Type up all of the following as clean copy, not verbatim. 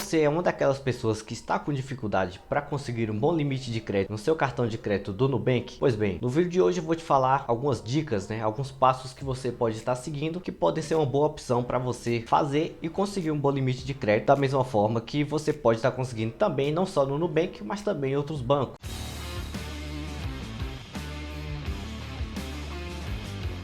você é uma daquelas pessoas que está com dificuldade para conseguir um bom limite de crédito no seu cartão de crédito do Nubank, pois bem, no vídeo de hoje eu vou te falar algumas dicas, alguns passos que você pode estar seguindo que podem ser uma boa opção para você fazer e conseguir um bom limite de crédito da mesma forma que você pode estar conseguindo também, não só no Nubank, mas também em outros bancos.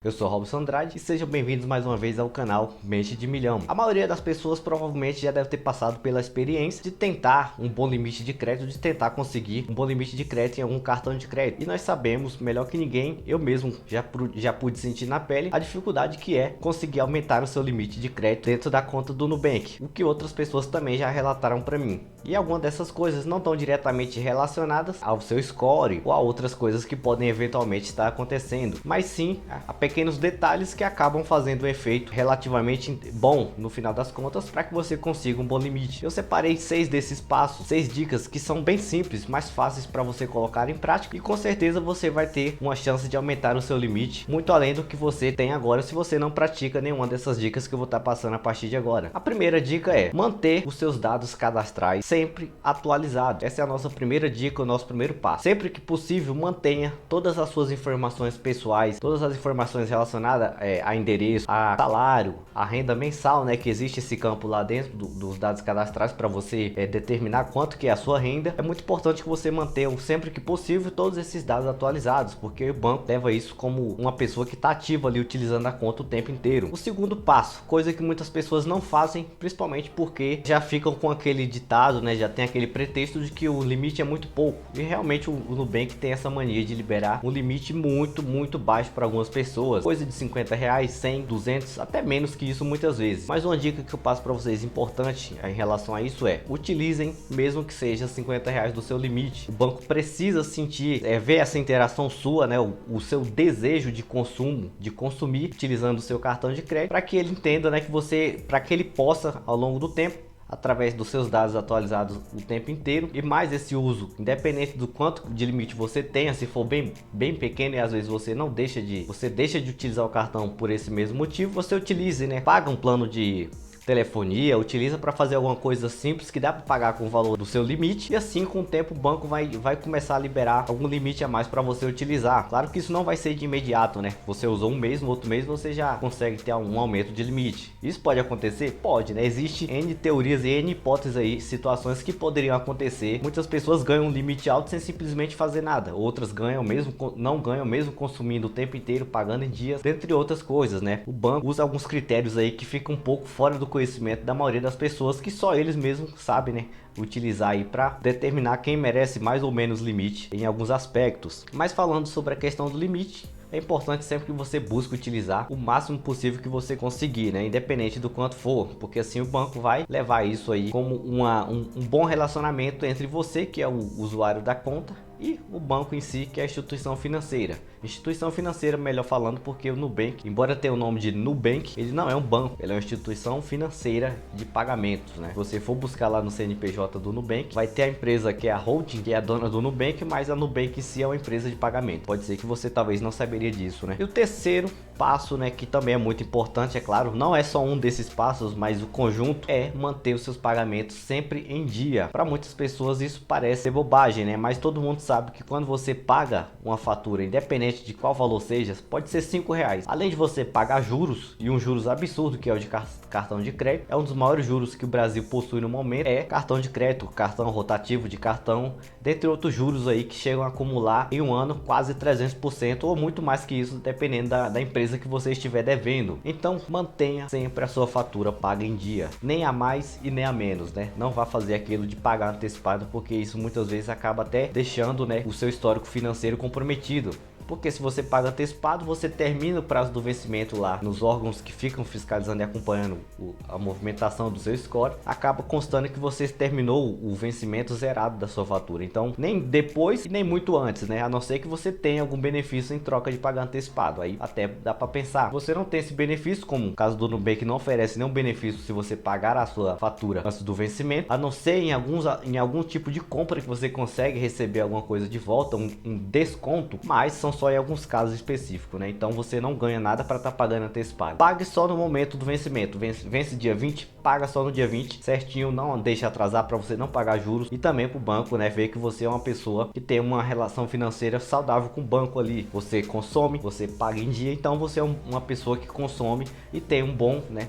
Eu sou Robson Andrade e sejam bem-vindos mais uma vez ao canal Mente de Milhão. A maioria das pessoas provavelmente já deve ter passado pela experiência de tentar um bom limite de crédito, de tentar conseguir um bom limite de crédito em algum cartão de crédito. E nós sabemos, melhor que ninguém, eu mesmo já pude sentir na pele a dificuldade que é conseguir aumentar o seu limite de crédito dentro da conta do Nubank, o que outras pessoas também já relataram para mim. E algumas dessas coisas não estão diretamente relacionadas ao seu score ou a outras coisas que podem eventualmente estar acontecendo, mas sim a pequenos detalhes que acabam fazendo um efeito relativamente bom no final das contas para que você consiga um bom limite. Eu separei 6 desses passos, 6 dicas que são bem simples, mais fáceis para você colocar em prática e com certeza você vai ter uma chance de aumentar o seu limite muito além do que você tem agora se você não pratica nenhuma dessas dicas que eu vou estar passando a partir de agora. A primeira dica é manter os seus dados cadastrais sempre atualizados. Essa é a nossa primeira dica, o nosso primeiro passo. Sempre que possível, mantenha todas as suas informações pessoais, todas as informações relacionada a endereço, a salário, a renda mensal, que existe esse campo lá dentro dos dados cadastrais para você determinar quanto que é a sua renda. É muito importante que você mantenha sempre que possível todos esses dados atualizados, porque o banco leva isso como uma pessoa que está ativa ali utilizando a conta o tempo inteiro. O segundo passo, coisa que muitas pessoas não fazem, principalmente porque já ficam com aquele ditado, já tem aquele pretexto de que o limite é muito pouco, e realmente o Nubank tem essa mania de liberar um limite muito baixo para algumas pessoas, coisa de 50 reais, 100, 200, até menos que isso muitas vezes. Mas uma dica que eu passo para vocês importante em relação a isso é: utilizem mesmo que seja 50 reais do seu limite. O banco precisa sentir, ver essa interação sua, o seu desejo de consumo, de consumir utilizando o seu cartão de crédito, para que ele entenda, para que ele possa ao longo do tempo, através dos seus dados atualizados o tempo inteiro, e mais esse uso, independente do quanto de limite você tenha, se for bem pequeno e às vezes você deixa de utilizar o cartão por esse mesmo motivo, você utilize, paga um plano de telefonia, utiliza para fazer alguma coisa simples que dá para pagar com o valor do seu limite, e assim com o tempo o banco vai começar a liberar algum limite a mais para você utilizar. Claro que isso não vai ser de imediato, você usou um mês, no outro mês você já consegue ter um aumento de limite. Isso pode acontecer? Pode, Existe N teorias e N hipóteses aí, situações que poderiam acontecer. Muitas pessoas ganham um limite alto sem simplesmente fazer nada, outras não ganham mesmo consumindo o tempo inteiro, pagando em dias, dentre outras coisas, O banco usa alguns critérios aí que ficam um pouco fora do conhecimento da maioria das pessoas, que só eles mesmos sabem, utilizar aí para determinar quem merece mais ou menos limite em alguns aspectos. Mas falando sobre a questão do limite, é importante sempre que você busque utilizar o máximo possível que você conseguir, independente do quanto for, porque assim o banco vai levar isso aí como um bom relacionamento entre você, que é o usuário da conta, e o banco em si, que é a instituição financeira. Instituição financeira, melhor falando, porque o Nubank, embora tenha o nome de Nubank, ele não é um banco, ele é uma instituição financeira de pagamentos, Se você for buscar lá no CNPJ do Nubank, vai ter a empresa que é a holding, que é a dona do Nubank, mas a Nubank em si é uma empresa de pagamento. Pode ser que você talvez não saberia disso, E o terceiro passo, que também é muito importante, é claro, não é só um desses passos, mas o conjunto é manter os seus pagamentos sempre em dia. Para muitas pessoas isso parece ser bobagem, mas todo mundo sabe que quando você paga uma fatura, independente de qual valor seja, pode ser 5 reais. Além de você pagar juros, e um juros absurdo, que é o de cartão de crédito, é um dos maiores juros que o Brasil possui no momento, é cartão de crédito, cartão rotativo de cartão, dentre outros juros aí que chegam a acumular em um ano quase 300% ou muito mais que isso, dependendo da empresa que você estiver devendo. Então mantenha sempre a sua fatura paga em dia, nem a mais e nem a menos, Não vá fazer aquilo de pagar antecipado, porque isso muitas vezes acaba até deixando, o seu histórico financeiro comprometido. Porque se você paga antecipado, você termina o prazo do vencimento lá nos órgãos que ficam fiscalizando e acompanhando a movimentação do seu score, acaba constando que você terminou o vencimento zerado da sua fatura. Então, nem depois e nem muito antes, a não ser que você tenha algum benefício em troca de pagar antecipado. Aí até dá para pensar. Você não tem esse benefício, como o caso do Nubank não oferece nenhum benefício se você pagar a sua fatura antes do vencimento, a não ser em algum tipo de compra que você consegue receber alguma coisa de volta, um desconto, mas são só em alguns casos específicos, né? Então você não ganha nada para estar pagando antecipado. Pague só no momento do vencimento. Vence dia 20, paga só no dia 20, certinho, não deixa atrasar para você não pagar juros, e também para o banco, né, ver que você é uma pessoa que tem uma relação financeira saudável com o banco ali. Você consome, você paga em dia, então você é uma pessoa que consome e tem um bom, né,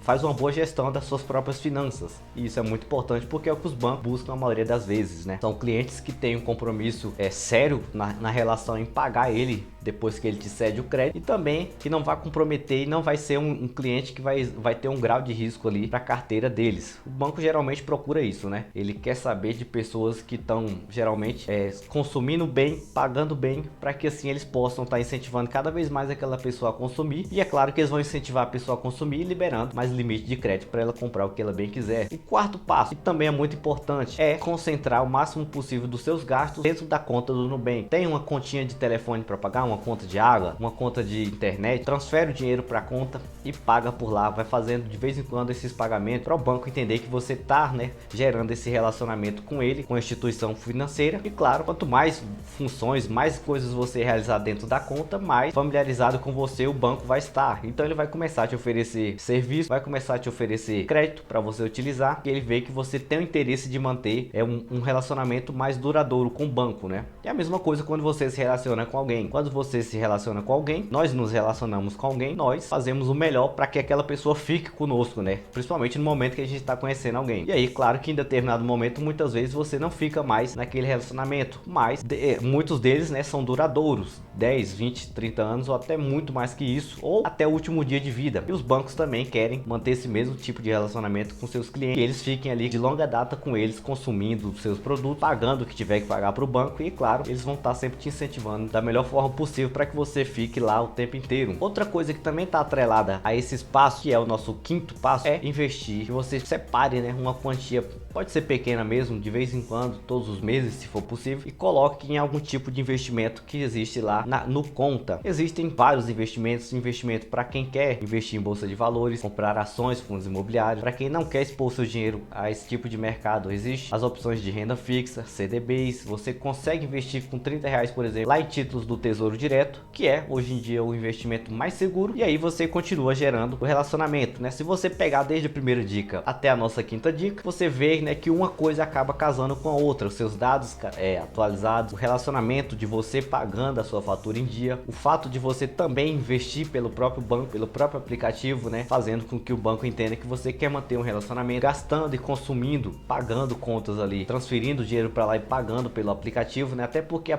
faz uma boa gestão das suas próprias finanças. E isso é muito importante porque é o que os bancos buscam a maioria das vezes, né? São clientes que têm um compromisso sério na relação em pagar ele depois que ele te cede o crédito, e também que não vai comprometer e não vai ser um cliente que vai ter um grau de risco ali para a carteira deles. O banco geralmente procura isso, né? Ele quer saber de pessoas que estão geralmente consumindo bem, pagando bem, para que assim eles possam estar incentivando cada vez mais aquela pessoa a consumir. E é claro que eles vão incentivar a pessoa a consumir, liberando mais limite de crédito para ela comprar o que ela bem quiser. O quarto passo, que também é muito importante, é concentrar o máximo possível dos seus gastos dentro da conta do Nubank. Tem uma continha de telefone para pagar, uma conta de água, uma conta de internet, transfere o dinheiro para a conta e paga por lá. Vai fazendo de vez em quando esses pagamentos para o banco entender que você tá, né, gerando esse relacionamento com ele, com a instituição financeira. E claro, quanto mais funções, mais coisas você realizar dentro da conta, mais familiarizado com você o banco vai estar. Então ele vai começar a te oferecer serviço, vai começar a te oferecer crédito para você utilizar, e ele vê que você tem o interesse de manter um relacionamento mais duradouro com o banco, né? É a mesma coisa quando você se relaciona com alguém. Quando você se relaciona com alguém, nós nos relacionamos com alguém, nós fazemos o melhor para que aquela pessoa fique conosco, né? Principalmente no momento que a gente está conhecendo alguém. E aí, claro que em determinado momento, muitas vezes você não fica mais naquele relacionamento, mas muitos deles, né, são duradouros, 10, 20, 30 anos ou até muito mais que isso, ou até o último dia de vida. E os bancos também querem manter esse mesmo tipo de relacionamento com seus clientes, que eles fiquem ali de longa data com eles, consumindo seus produtos, pagando o que tiver que pagar para o banco, e claro, eles vão estar sempre te incentivando da melhor forma possível para que você fique lá o tempo inteiro. Outra coisa que também está atrelada a esses passos, que é o nosso quinto passo, é investir. Que você separe, né, uma quantia, pode ser pequena mesmo, de vez em quando, todos os meses, se for possível, e coloque em algum tipo de investimento que existe lá no Conta. Existem vários investimentos, investimento para quem quer investir em bolsa de valores, comprar ações, fundos imobiliários. Para quem não quer expor seu dinheiro a esse tipo de mercado, existe as opções de renda fixa, CDBs. Você consegue investir com R$30, por exemplo, lá em títulos do Tesouro Direto, que é hoje em dia o investimento mais seguro, e aí você continua gerando o relacionamento, né? Se você pegar desde a primeira dica até a nossa quinta dica, você vê, né, que uma coisa acaba casando com a outra. Os seus dados atualizados, o relacionamento de você pagando a sua fatura em dia, o fato de você também investir pelo próprio banco, pelo próprio aplicativo, né, fazendo com que o banco entenda que você quer manter um relacionamento, gastando e consumindo, pagando contas ali, transferindo dinheiro para lá e pagando pelo aplicativo, né? Até porque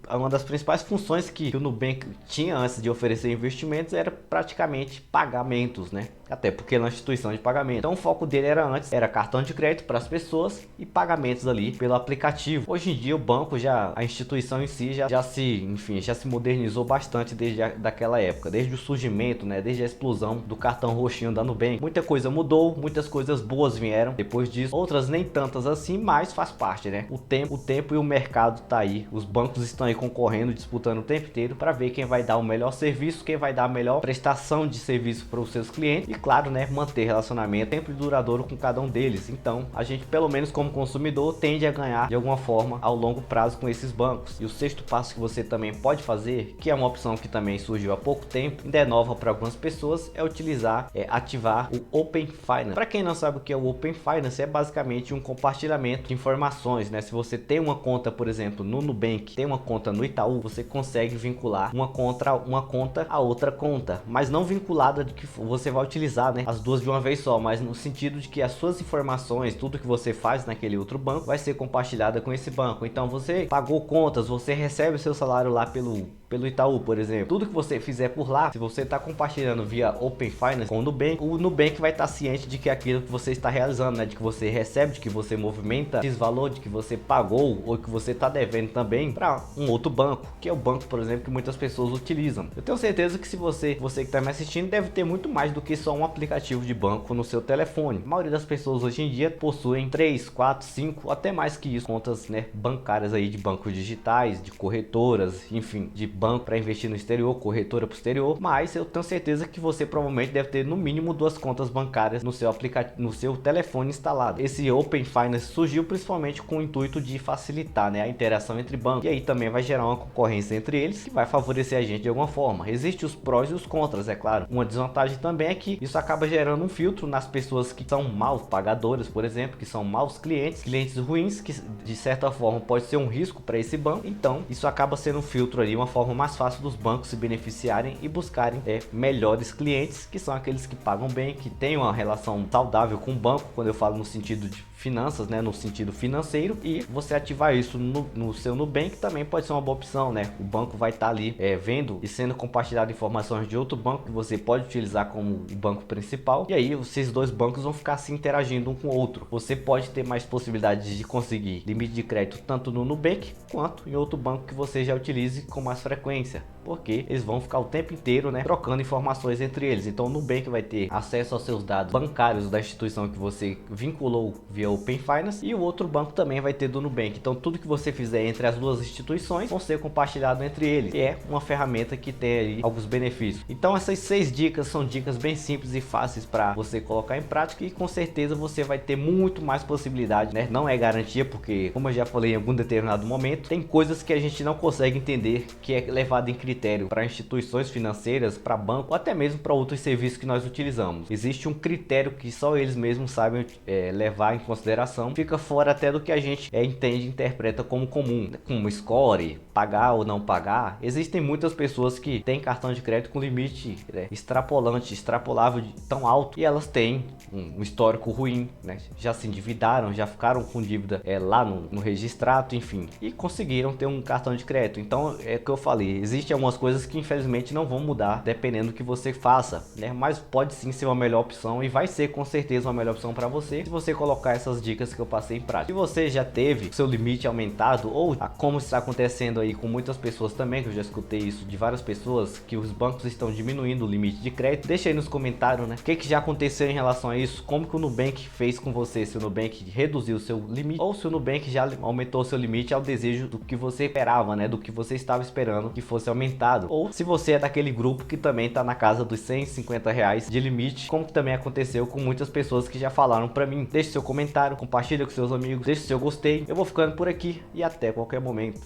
uma das principais funções que o Nubank tinha antes de oferecer investimentos era praticamente pagamentos, né? Até porque ele é uma instituição de pagamento. Então o foco dele era cartão de crédito para as pessoas e pagamentos ali pelo aplicativo. Hoje em dia o banco a instituição em si já se modernizou bastante desde daquela época, desde o surgimento, né, desde a explosão do cartão roxinho da Nubank. Muita coisa mudou, muitas coisas boas vieram depois disso, outras nem tantas assim, mas faz parte, né? O tempo e o mercado tá aí. Os bancos estão aí concorrendo, disputando o tempo inteiro para ver quem vai dar o melhor serviço, quem vai dar a melhor prestação de serviço para os seus clientes e claro, né, manter relacionamento sempre duradouro com cada um deles. Então a gente, pelo menos como consumidor, tende a ganhar de alguma forma ao longo prazo com esses bancos. E o sexto passo que você também pode fazer, que é uma opção que também surgiu há pouco tempo, ainda é nova para algumas pessoas, é ativar o Open Finance. Para quem não sabe o que é o Open Finance, é basicamente um compartilhamento de informações, né? Se você tem uma conta, por exemplo, no Nubank, tem uma conta no Itaú, você consegue vincular uma conta a outra conta, mas não vinculada de que você vai utilizar, né, as duas de uma vez só, mas no sentido de que as suas informações, tudo que você faz naquele outro banco, vai ser compartilhada com esse banco. Então você pagou contas, você recebe o seu salário lá pelo Itaú, por exemplo. Tudo que você fizer por lá, se você está compartilhando via Open Finance com o Nubank vai estar ciente de que aquilo que você está realizando, né, de que você recebe, de que você movimenta esse valor, de que você pagou ou que você está devendo também para um outro banco, que é o banco, por exemplo, que muitas pessoas utilizam. Eu tenho certeza que se você que está me assistindo deve ter muito mais do que só só um aplicativo de banco no seu telefone. A maioria das pessoas hoje em dia possuem 3, 4, 5, até mais que isso, contas, né, bancárias aí de bancos digitais, de corretoras, enfim, de banco para investir no exterior, corretora para o exterior. Mas eu tenho certeza que você provavelmente deve ter no mínimo 2 contas bancárias no seu aplicativo, no seu telefone instalado. Esse Open Finance surgiu principalmente com o intuito de facilitar, né, a interação entre bancos, e aí também vai gerar uma concorrência entre eles que vai favorecer a gente de alguma forma. Existem os prós e os contras, é claro. Uma desvantagem também é que isso acaba gerando um filtro nas pessoas que são maus pagadores, por exemplo, que são maus clientes, clientes ruins, que de certa forma pode ser um risco para esse banco. Então isso acaba sendo um filtro ali, uma forma mais fácil dos bancos se beneficiarem e buscarem melhores clientes, que são aqueles que pagam bem, que têm uma relação saudável com o banco, quando eu falo no sentido de finanças, né, no sentido financeiro. E você ativar isso no seu Nubank também pode ser uma boa opção, né? O banco vai estar ali vendo e sendo compartilhado informações de outro banco que você pode utilizar como o banco principal, e aí esses dois bancos vão ficar se interagindo um com o outro. Você pode ter mais possibilidades de conseguir limite de crédito tanto no Nubank quanto em outro banco que você já utilize com mais frequência, porque eles vão ficar o tempo inteiro, né, trocando informações entre eles. Então o Nubank vai ter acesso aos seus dados bancários da instituição que você vinculou via Open Finance, e o outro banco também vai ter do Nubank. Então tudo que você fizer entre as duas instituições vão ser compartilhado entre eles, e é uma ferramenta que tem aí alguns benefícios. Então essas 6 dicas são dicas bem simples e fáceis para você colocar em prática, e com certeza você vai ter muito mais possibilidade, né? Não é garantia, porque como eu já falei em algum determinado momento, tem coisas que a gente não consegue entender, que é levado em critério para instituições financeiras, para banco, ou até mesmo para outros serviços que nós utilizamos. Existe um critério que só eles mesmos sabem levar em consideração, fica fora até do que a gente entende e interpreta como comum, né? Como score, pagar ou não pagar. Existem muitas pessoas que têm cartão de crédito com limite extrapolável, tão alto, e elas têm um histórico ruim, né? Já se endividaram, já ficaram com dívida lá no registrado, enfim, e conseguiram ter um cartão de crédito. Então é o que eu falei, existem algumas coisas que infelizmente não vão mudar dependendo do que você faça, né? Mas pode sim ser uma melhor opção, e vai ser com certeza uma melhor opção para você se você colocar essas dicas que eu passei em prática. Se você já teve seu limite aumentado, ou como está acontecendo aí com muitas pessoas também, que eu já escutei isso de várias pessoas, que os bancos estão diminuindo o limite de crédito, deixa aí nos comentários, né, o que já aconteceu em relação a isso, como que o Nubank fez com você, se o Nubank reduziu o seu limite, ou se o Nubank já aumentou o seu limite ao desejo do que você esperava, né, do que você estava esperando que fosse aumentado, ou se você é daquele grupo que também está na casa dos R$150 de limite, como que também aconteceu com muitas pessoas que já falaram para mim. Deixe seu comentário, compartilha com seus amigos, deixe seu gostei. Eu vou ficando por aqui e até qualquer momento.